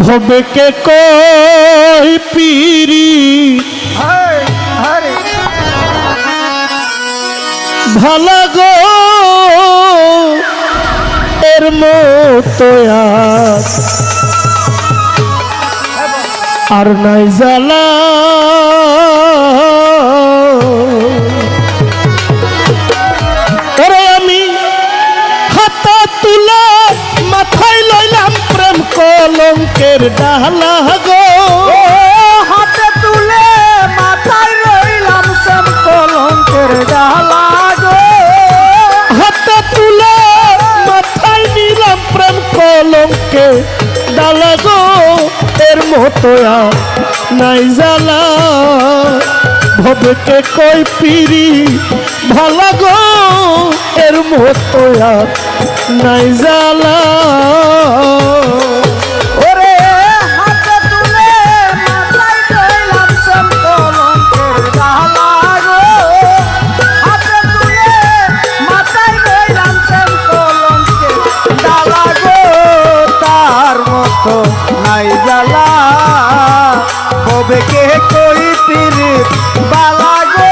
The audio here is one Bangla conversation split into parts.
ভবে কে কই পিরি ভালা গো এর মতো আর নাই জ্বালা ওরে আমি হাতা তুলা মাথায় লইলাম প্রেম কলঙ্কের ডালা গো হাতে তুলে মাথায় রইলাম প্রেম কলঙ্কের ডালা গো হাতা তুলা মাথায় নিলাম প্রেম কলঙ্কের ডালা গো এর মতো নাই জ্বালা ভবেকে কই পিরি ভালা গো এর মতো নাই জ্বালা ওরে হাতে তুলে মাথায় রইলাম প্রেম কলঙ্কের ডালা গো হাতে তুলে মাথায় রইলাম প্রেম কলঙ্কের ডালা গো তার মতো নাই জ্বালা কবে কে কই পিরিত বালা গো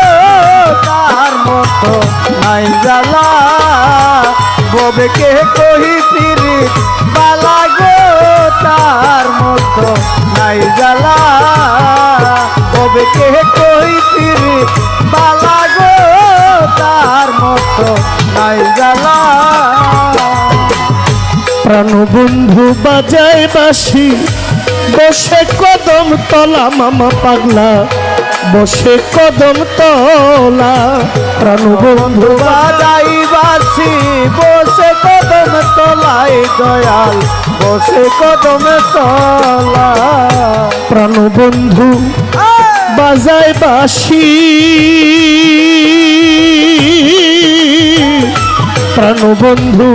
তার মতো নাই জ্বালা কবে কে কই পিরিত বালা গো তার মতো নাই জ্বালা কবে কে কই পিরিত বালা গো তার মতো নাই জ্বালা প্রাণবন্ধু বাজায় বাঁশি বসে কদম তলা মামা পাগলা বসে কদম তলা প্রাণবন্ধু বাজাই বাসি বসে কদম তলায় দয়াল বসে কদম তলা প্রাণবন্ধু বাজায় বাঁশি প্রাণবন্ধু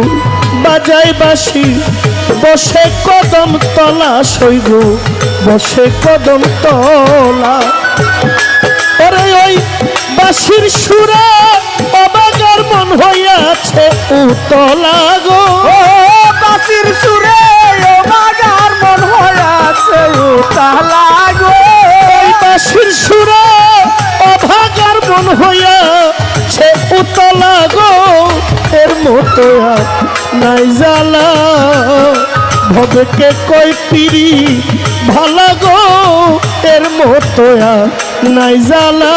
বাজায় বাঁশি বসে কদম তলা শৈব বসে কদম তলা ওরে ওই বাঁশির সুরে অবাগার মন হইয়াছে উতলা গো বাসির সুরে অবাগার মন হইয়াছে উতলা গো ওই বাঁশির সুরে অভাগার মন হইয়াছে উতলা গো এর মতো নাই জ্বালা ভবেকে কই পিরি ভালা গো এর মতো নাই জ্বালা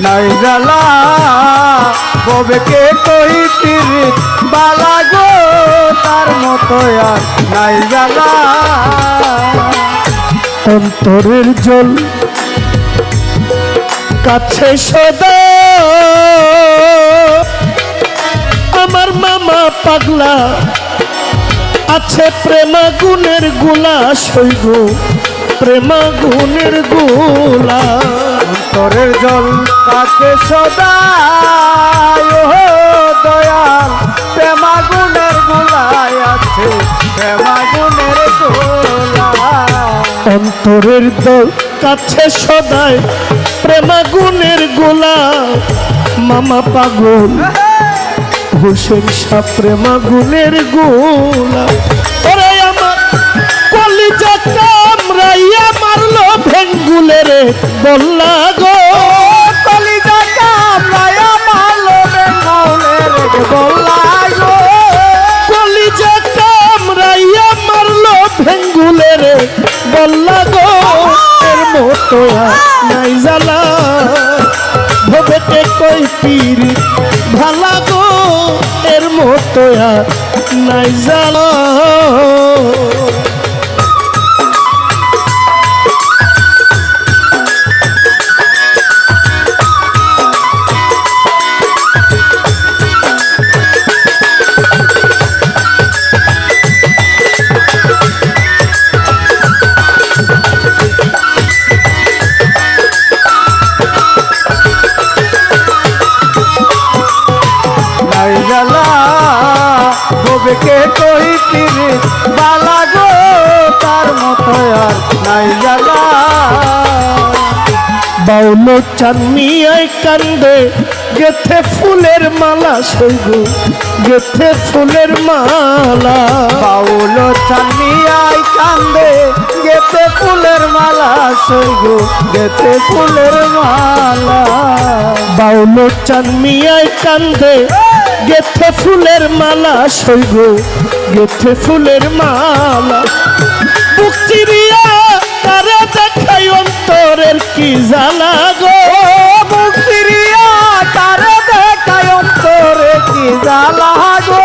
নাই জ্বালা কবে কে কই পিরিত বালা গো তার মতো আর নাই জ্বালা অন্তরের জল কাছে সদা আমার মামা পাগলা আছে প্রেমাগুনের গুলা শৈব প্রেমাগুনের গুলা অন্তরের জল কাকে সদায় ও দয়াল প্রেমাগুনের গুলায় আছে প্রেমাগুনের গোলা অন্তরের দল কাছে সদায় প্রেমাগুনের গোলা মামা পাগল হোসেন শাহ প্রেমাগুনের গোলা ওরে আমার কলিজা কামড়াইয়া মারলো ভেঙ্গুলের বল্লা গো কলিজা কামড়াইয়া মারলো ভেঙ্গুলের বল্লা গো কলিজা কামড়াইয়া মারলো ভেঙ্গুলের বল্লা গো এর মতো নাই জ্বালা ভবেতে কই পীর ভালা গো এর মতো নাই জ্বালা বাউলো চানমিয়ায় কান্দে গেথে ফুলের মালা সইগো গেথে ফুলের মালা বাউল চান্দিয়াই কান্দে গেতে ফুলের মালা সইগো গেতে ফুলের মালা বাউলো চানমিয়ায় কান্দে গেথে ফুলের মালা সইগো গেথে ফুলের মালা বুক চিরিয়া তারে দেখাই অন্তরের কি জ্বালা গো মুখ ফিরিয়া তারে দেখায় অন্তরে কি জ্বালা গো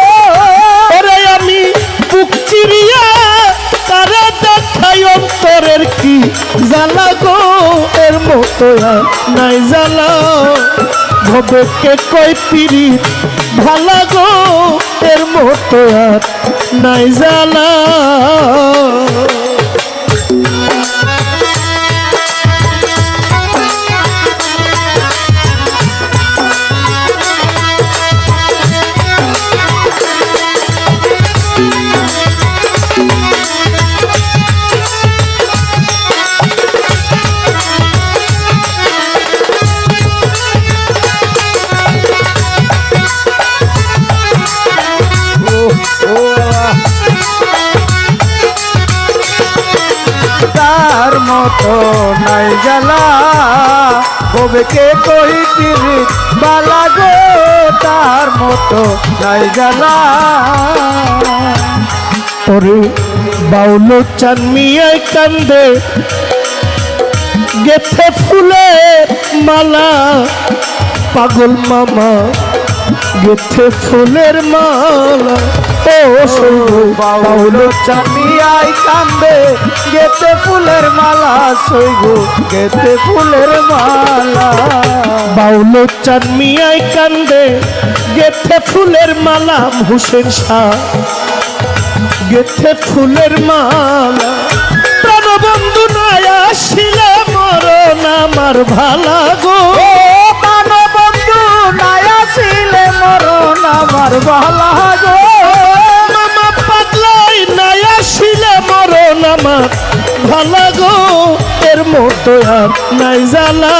ওরে আমি বুক চিরিয়া তারে দেখাই অন্তরের কি জ্বালা গো এর মতো আর নাই জ্বালা ভবে কে কই পিরি ভালা গো এর মতো আর নাই জ্বালা তার মতো নাই জ্বালা ববেকে কই পিরিত বালা গো তার মতো নাই জ্বালা ওরে বাউলো চানমিয়ায় কান্দে গেথে ফুলে মালা পাগল মামা গেথে ফুলের মালা ও সইগো বাউল চান্দিয়াই কান্দে গেতে ফুলের মালা সইগো গেতে ফুলের মালা বাউলো চানমিয়ায় কান্দে গেথে ফুলের মালা হুসেন শাহ গেথে ফুলের মালা প্রাণবন্ধু নাই আসিলে মরণ আমার ভালা গো বন্ধু নাই আসিলে মরণ আমার ভালা গো মামা পাগলাই নাই আসিলে মরণ আমার ভালা গো এর মতো আর নাই জ্বালা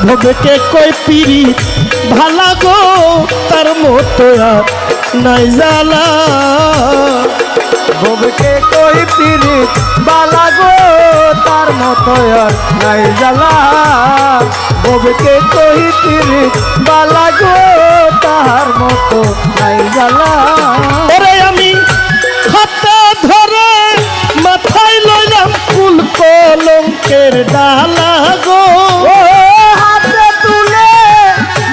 ভবেকে কই পিরি ভালা গো তার মতো আর নাই জ্বালা ববকে কই পিরিত বালা গো তার মতো আর নাই জ্বালা ববকে কই পিরিত বালা গো তার মতো নাই জ্বালা ওরে আমি হাতে ধরে মাথায় লইলাম ফুল কলঙ্কের ডালা গো ও হাতে তুলে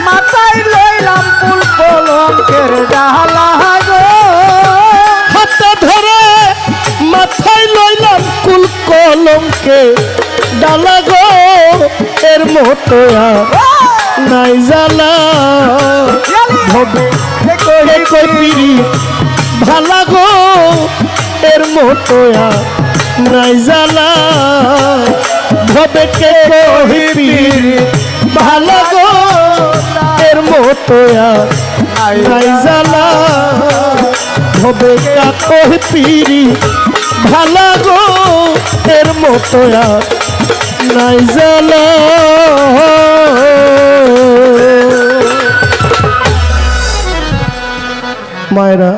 মাথায় লইলাম ফুল কলঙ্কের ডালা গো হাতে ধরে মাথায় লইলাম ফুল কলঙ্কে ডালা গো এর মতো আর নাই জ্বালা ভবে কই পিরি ভালা গো এর মতো আর নাই জ্বালা ভবে কে কই পিরি ভালা গো এর মতো আর নাই জ্বালা ভবে কা কই পিরি ভালা গো এর মতো আর নাই জ্বালা মায়েরা